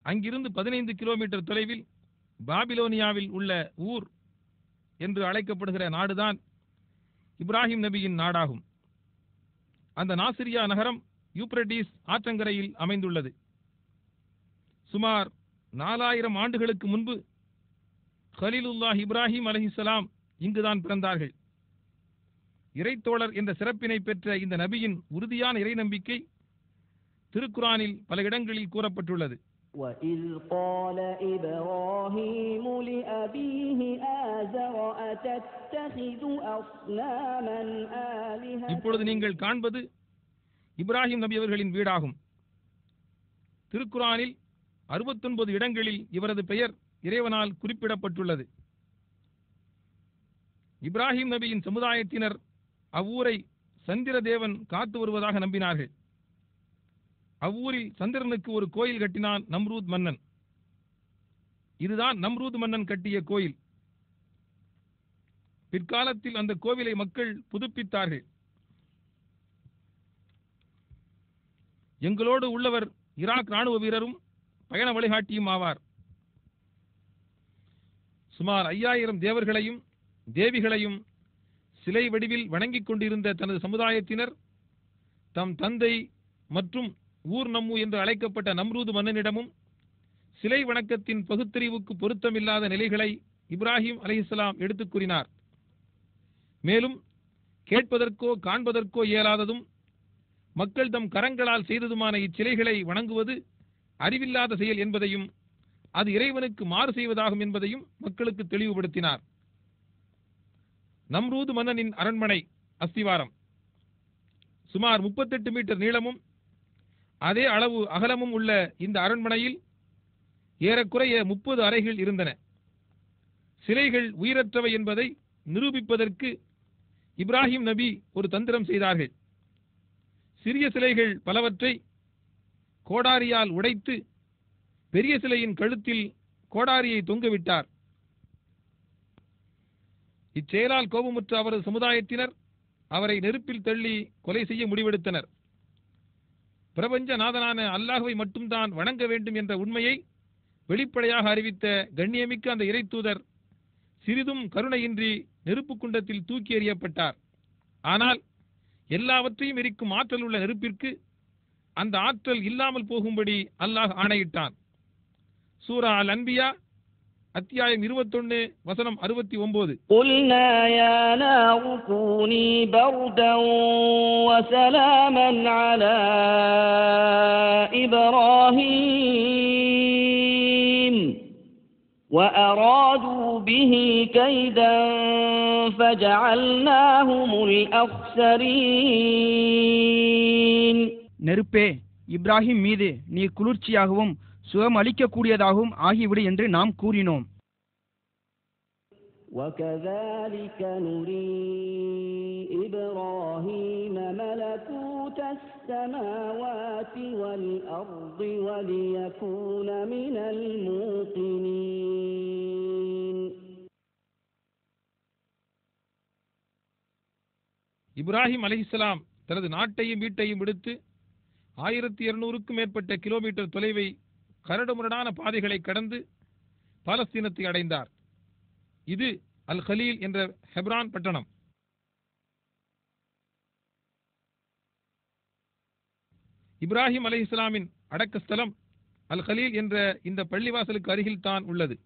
அங்கிருந்து 15 கிலோமீட்டர் தொலைவில் பாபிலோனியாவில் உள்ள ஊர் என்று அழைக்கப்படுகிற நாடுதான் இப்ராஹிம் நபியின் நாடாகும். அந்த நாசிரியா நகரம் யூப்ரட்டிஸ் ஆற்றங்கரையில் அமைந்துள்ளது. சுமார் 4000 ஆண்டுகளுக்கு முன்பு கலீலுல்லாஹ் இப்ராஹிம் அலைஹிஸ்ஸலாம் இங்குதான் பிறந்தார்கள். இறைத்தோழர் என்ற சிறப்பினை பெற்ற இந்த நபியின் உறுதியான இறை நம்பிக்கை திருக்குரானில் பல இடங்களில் கூறப்பட்டுள்ளது. وَإِذْ قَالَ إِبْرَاهِيمُ لِأَبِيهِ آزَرَ أَتَتَّخِذُ أَصْنَامًا آلِهَةً. இப்பொழுது நீங்கள் காண்பது இப்ராஹிம் நபி அவர்களின் வீடாகும். திருக்குரானில் 69 இடங்களில் இவரது பெயர் இறைவனால் குறிப்பிடப்பட்டுள்ளது. இப்ராஹிம் நபியின் சமுதாயத்தினர் அவ்வூரை சந்திர தேவன் காத்து வருவதாக நம்பினார்கள். அவ்வூரில் சந்திரனுக்கு ஒரு கோயில் கட்டினான் நம்ரூத் மன்னன். இதுதான் நம்ரூத் மன்னன் கட்டிய கோயில். பிற்காலத்தில் அந்த கோவிலை மக்கள் புதுப்பித்தார்கள். எங்களோடு உள்ளவர் ஈராக் ராணுவ வீரரும் பயண வழிகாட்டியும் ஆவார். சுமார் 5000 தேவர்களையும் தேவிகளையும் சிலை வடிவில் வணங்கிக் கொண்டிருந்த தனது சமுதாயத்தினர் தம் தந்தை மற்றும் ஊர் நம்மு என்று அழைக்கப்பட்ட நம்ரூது மன்னனிடமும் சிலை வணக்கத்தின் பகுத்தறிவுக்கு பொருத்தமில்லாத நிலைகளை இப்ராஹிம் அலைஹிஸ்ஸலாம் எடுத்துக் கூறினார். மேலும் கேட்பதற்கோ காண்பதற்கோ இயலாததும் மக்கள் தம் கரங்களால் செய்ததுமான இச்சிலைகளை வணங்குவது அறிவில்லாத செயல் என்பதையும் அது இறைவனுக்கு மாறு செய்வதாகும் என்பதையும் மக்களுக்கு தெளிவுபடுத்தினார். நம்ரூது மன்னனின் அரண்மனை அஸ்திவாரம் சுமார் 38 மீட்டர் நீளமும் அதே அளவு அகலமும் உள்ள இந்த அரண்மனையில் ஏறக்குறைய 30 அறைகள் இருந்தன. சிலைகள் உயிரற்றவை என்பதை நிரூபிப்பதற்கு இப்ராஹிம் நபி ஒரு தந்திரம் செய்தார்கள். சிறிய சிலைகள் பலவற்றை கோடாரியால் உடைத்து பெரிய சிலையின் கழுத்தில் கோடாரியை தொங்கவிட்டார். இச்செயலால் கோபமுற்ற அவரது சமுதாயத்தினர் அவரை நெருப்பில் தள்ளி கொலை செய்ய முடிவெடுத்தனர். பிரபஞ்ச நாதனான அல்லாஹ்வை மட்டும்தான் வணங்க வேண்டும் என்ற உண்மையை வெளிப்படையாக அறிவித்த கண்ணியமிக்க அந்த இறை தூதர் சிறிதும் கருணையின்றி நெருப்பு குண்டத்தில் தூக்கி எறியப்பட்டார். ஆனால் எல்லாவற்றையும் எரிக்கும் ஆற்றல் உள்ள நெருப்பிற்கு அந்த ஆற்றல் இல்லாமல் போகும்படி அல்லாஹ் ஆணையிட்டான். சூரா அல் அன்பியா அத்தியாயம் 21 வசனம் 69. قُلْنَا يَا نَارُ كُونِي بَرْدًا وَسَلَامًا عَلَى إِبْرَاهِيمَ وَأَرَادُوا بِهِ كَيْدًا فَجَعَلْنَاهُمُ الْأَخْسَرِينَ. நெருப்பே, இப்ராஹிம் மீது நீ குளிர்ச்சியாகவும் சுகம் அளிக்கக்கூடியதாகவும் ஆகிவிடு என்று நாம் கூறினோம். وَكَذَلِكَ نُرِي إِبْرَاهِيمَ مَلَكُوتَ السَّمَاوَاتِ وَالْأَرْضِ وَلِيَكُونَ مِنَ الْمُوقِنِينَ. இப்ராஹிம் அலைஹிஸ்ஸலாம் தனது நாட்டையும் வீட்டையும் விடுத்து 1200க்கும் மேற்பட்ட கிலோமீட்டர் தொலைவை கரடுமுரடான பாதைகளை கடந்து பாலஸ்தீனத்தை அடைந்தார். இது அல் கலீல் என்ற ஹெப்ரான் பட்டணம். இப்ராஹிம் அலைஹிஸ்ஸலாமின் அடக்கஸ்தலம் அல் கலீல் என்ற இந்த பள்ளிவாசலுக்கு அருகில் தான் உள்ளது.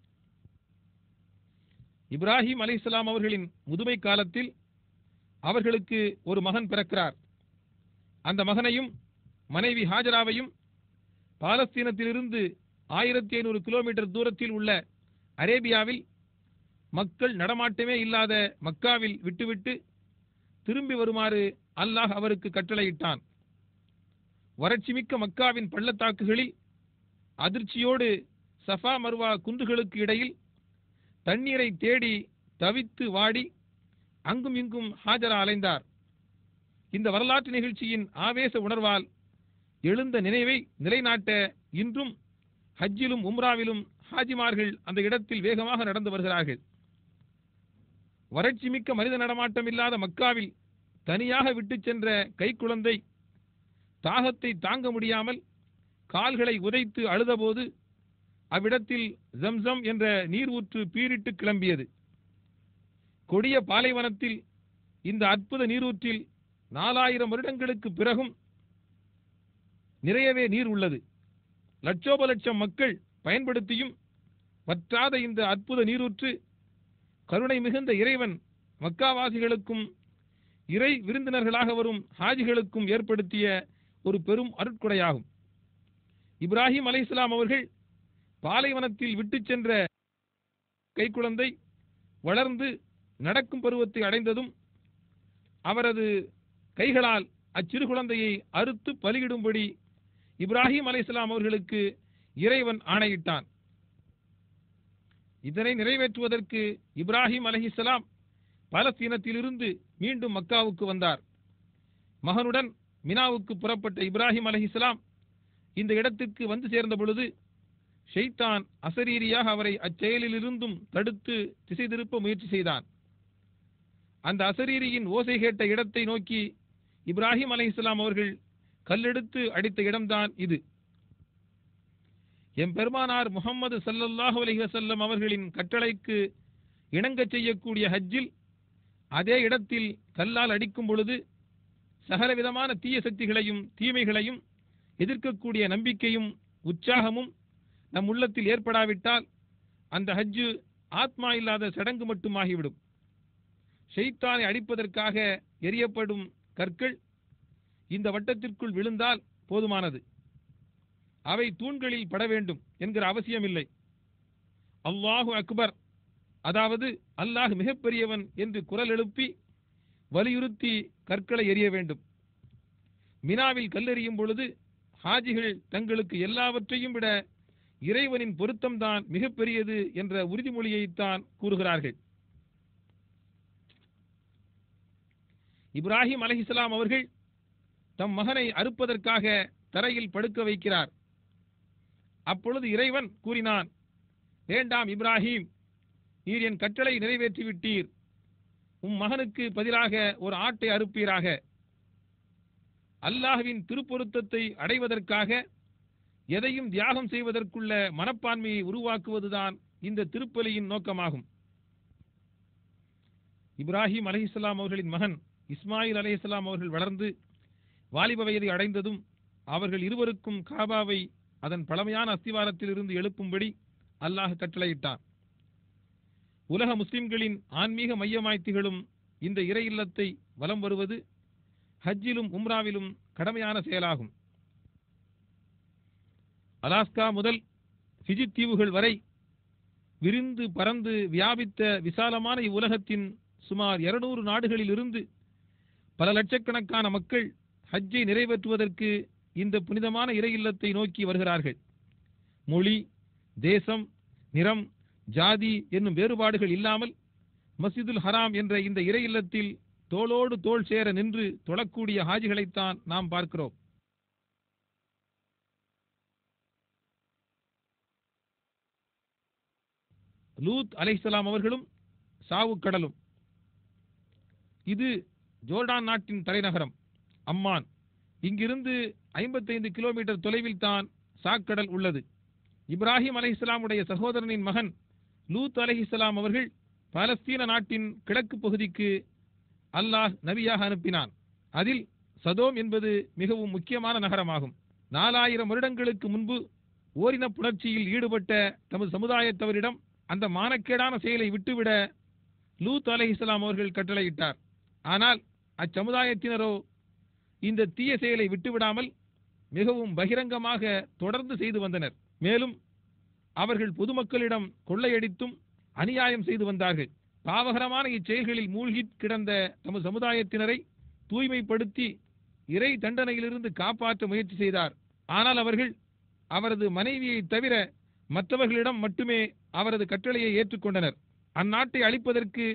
இப்ராஹிம் அலைஹிஸ்ஸலாம் அவர்களின் முதுமை காலத்தில் அவர்களுக்கு ஒரு மகன் பிறக்கிறார். அந்த மகனையும் மனைவி ஹாஜராவையும் பாலஸ்தீனத்திலிருந்து 1500 கிலோமீட்டர் தூரத்தில் உள்ள அரேபியாவில் மக்கள் நடமாட்டமே இல்லாத மக்காவில் விட்டுவிட்டு திரும்பி வருமாறு அல்லாஹ் அவருக்கு கட்டளையிட்டான். வறட்சிமிக்க மக்காவின் பள்ளத்தாக்குகளில் அதிர்ச்சியோடு சஃபா மர்வா குன்றுகளுக்கு இடையில் தண்ணீரை தேடி தவித்து வாடி அங்கும் இங்கும் ஹாஜரா அலைந்தார். இந்த வரலாற்று நிகழ்ச்சியின் ஆவேச உணர்வால் எழுந்த நினைவை நிலைநாட்ட இன்றும் ஹஜ்ஜிலும் உம்ராவிலும் ஹாஜிமார்கள் அந்த இடத்தில் வேகமாக நடந்து வருகிறார்கள். வறட்சிமிக்க மனித நடமாட்டம் இல்லாத மக்காவில் தனியாக விட்டு சென்ற கைக்குழந்தை தாகத்தை தாங்க முடியாமல் கால்களை உதைத்து அழுதபோது அவ்விடத்தில் ஜம்சம் என்ற நீர் ஊற்று பீரிட்டு கிளம்பியது. கொடிய பாலைவனத்தில் இந்த அற்புத நீரூற்றில் 4000 வருடங்களுக்கு பிறகும் நிறையவே நீர் உள்ளது. லட்சோப லட்சம் மக்கள் பயன்படுத்தியும் வற்றாத இந்த அற்புத நீரூற்று கருணை மிகுந்த இறைவன் மக்காவாசிகளுக்கும் இறை விருந்தினர்களாக வரும் ஹாஜிகளுக்கும் ஏற்படுத்திய ஒரு பெரும் அருட்கொடையாகும். இப்ராஹிம் அலைஹிஸ்ஸலாம் அவர்கள் பாலைவனத்தில் விட்டு சென்ற கைக்குழந்தை வளர்ந்து நடக்கும் பருவத்தை அடைந்ததும் அவரது கைகளால் அச்சிறு குழந்தையை அறுத்து பலியிடும்படி இப்ராஹிம் அலைஹிஸ்ஸலாம் அவர்களுக்கு இறைவன் ஆணையிட்டான். இதனை நிறைவேற்றுவதற்கு இப்ராஹிம் அலைஹிஸ்ஸலாம் பாலஸ்தீனத்திலிருந்து மீண்டும் மக்காவுக்கு வந்தார். மகனுடன் மினாவுக்கு புறப்பட்ட இப்ராஹிம் அலைஹிஸ்ஸலாம் இந்த இடத்திற்கு வந்து சேர்ந்த பொழுது ஷைத்தான் அசரீரியாக அவரை அச்செயலிலிருந்தும் தடுத்து திசை திருப்ப முயற்சி செய்தான். அந்த அசரீரியின் ஓசை கேட்ட இடத்தை நோக்கி இப்ராஹிம் அலைஹிஸ்ஸலாம் அவர்கள் கல்லெடுத்து அடித்த இடம்தான் இது. எம்பெருமானார் முஹம்மது ஸல்லல்லாஹு அலைஹி வஸல்லம் அவர்களின் கட்டளைக்கு இணங்க செய்யக்கூடிய ஹஜ்ஜில் அதே இடத்தில் கல்லால் அடிக்கும் பொழுது சகலவிதமான தீய சக்திகளையும் தீமைகளையும் எதிர்க்கக்கூடிய நம்பிக்கையும் உற்சாகமும் நம் உள்ளத்தில் ஏற்படாவிட்டால் அந்த ஹஜ்ஜு ஆத்மா இல்லாத சடங்கு மட்டுமாகிவிடும். ஷைத்தானை அடிப்பதற்காக எரியப்படும் கற்கள் இந்த வட்டத்திற்குள் விழுந்தால் போதுமானது. அவை தூண்களில் பட வேண்டும் என்கிற அவசியமில்லை. அல்லாஹு அக்பர், அதாவது அல்லாஹ் மிகப்பெரியவன் என்று குரல் எழுப்பி வலியுறுத்தி கற்களை எறிய வேண்டும். மினாவில் கல்லெறியும் பொழுது ஹாஜிகள் தங்களுக்கு எல்லாவற்றையும் விட இறைவனின் பொருத்தம்தான் மிகப்பெரியது என்ற உறுதிமொழியைத்தான் கூறுகிறார்கள். இப்ராஹிம் அலைஹிஸ்ஸலாம் அவர்கள் தம் மகனை அறுப்பதற்காக தரையில் படுக்க வைக்கிறார். அப்பொழுது இறைவன் கூறினான், வேண்டாம் இப்ராஹிம், நீர் என் கட்டளை நிறைவேற்றிவிட்டீர். உம் மகனுக்கு பதிலாக ஒரு ஆட்டை அறுப்பீராக. அல்லாஹ்வின் திருப்பொருத்தத்தை அடைவதற்காக எதையும் தியாகம் செய்வதற்குள்ள மனப்பான்மையை உருவாக்குவதுதான் இந்த திருப்பலியின் நோக்கமாகும். இப்ராஹிம் அலைஹிஸ்ஸலாம் அவர்களின் மகன் இஸ்மாயில் அலைஹிஸ்ஸலாம் அவர்கள் வளர்ந்து வாலிப வயதை அடைந்ததும் அவர்கள் இருவருக்கும் காபாவை அதன் பழமையான அஸ்திவாரத்தில் இருந்து எழுப்பும்படி அல்லாஹ் கட்டளையிட்டான். உலக முஸ்லிம்களின் ஆன்மீக மையமாய் திகழும் இந்த இறை இல்லத்தை வலம் வருவது ஹஜ்ஜிலும் உம்ராவிலும் கடமையான செயலாகும். அலாஸ்கா முதல் ஃபிஜி தீவுகள் வரை விரிந்து பறந்து வியாபித்த விசாலமான இவ்வுலகத்தின் சுமார் 200 நாடுகளில் இருந்து பல லட்சக்கணக்கான மக்கள் ஹஜ்ஜை நிறைவேற்றுவதற்கு இந்த புனிதமான இறை இல்லத்தை நோக்கி வருகிறார்கள். மொழி, தேசம், நிறம், ஜாதி என்னும் வேறுபாடுகள் இல்லாமல் மஸ்ஜிதுல் ஹராம் என்ற இந்த இறை இல்லத்தில் தோளோடு தோள் சேர நின்று தொழக்கூடிய ஹாஜிகளைத்தான் நாம் பார்க்கிறோம். லூத் அலைஹிஸ்ஸலாம் அவர்களும் சாவுக்கடலும். இது ஜோர்டான் நாட்டின் தலைநகரம் அம்மான். இங்கிருந்து 55 கிலோமீட்டர் தொலைவில் தான் சாக்கடல் உள்ளது. இப்ராஹிம் அலைஹிஸ்ஸலாமுடைய சகோதரனின் மகன் லூத் அலைஹிஸ்ஸலாம் அவர்கள் பாலஸ்தீன நாட்டின் கிழக்கு பகுதிக்கு அல்லாஹ் நபியாக அனுப்பினான். அதில் சதோம் என்பது மிகவும் முக்கியமான நகரமாகும். 4000 வருடங்களுக்கு முன்பு ஓரின புணர்ச்சியில் ஈடுபட்ட தமது சமுதாயத்தவரிடம் அந்த மானக்கேடான செயலை விட்டுவிட லூத் அலைஹிஸ்ஸலாம் அவர்கள் கட்டளையிட்டார். ஆனால் அச்சமுதாயத்தினரோ இந்த தீய செயலை விட்டுவிடாமல் மிகவும் பகிரங்கமாக தொடர்ந்து செய்து வந்தனர். மேலும் அவர்கள் பொதுமக்களிடம் கொள்ளையடித்தும் அநியாயம் செய்து வந்தார்கள். பாவகரமான இச்செயல்களில் மூழ்கி கிடந்த தமது சமுதாயத்தினரை தூய்மைப்படுத்தி இறை தண்டனையிலிருந்து காப்பாற்ற முயற்சி செய்தார். ஆனால் அவர்கள் அவரது மனைவியை தவிர மற்றவர்களிடம் மட்டுமே அவரது கட்டளையை ஏற்றுக்கொண்டனர். அந்நாட்டை அழிப்பதற்கு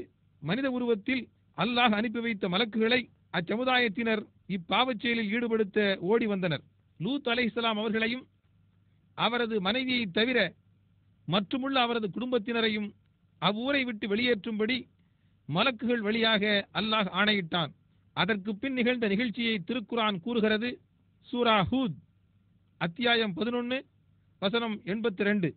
மனித உருவத்தில் அல்லாஹ் அனுப்பி வைத்த மலக்குகளை அச்சமுதாயத்தினர் இப்பாவச் செயலில் ஈடுபடுத்த ஓடி வந்தனர். லூத் அலைஹிஸ்ஸலாம் அவர்களையும் அவரது மனைவியை தவிர மற்றுமுள்ள அவரது குடும்பத்தினரையும் அவ்வூரை விட்டு வெளியேற்றும்படி மலக்குகள் வழியாக அல்லாஹ் ஆணையிட்டான். அதற்கு பின் நிகழ்ந்த நிகழ்ச்சியை திருக்குர்ஆன் கூறுகிறது. சூரா ஹூத் அத்தியாயம் 11 வசனம் 82.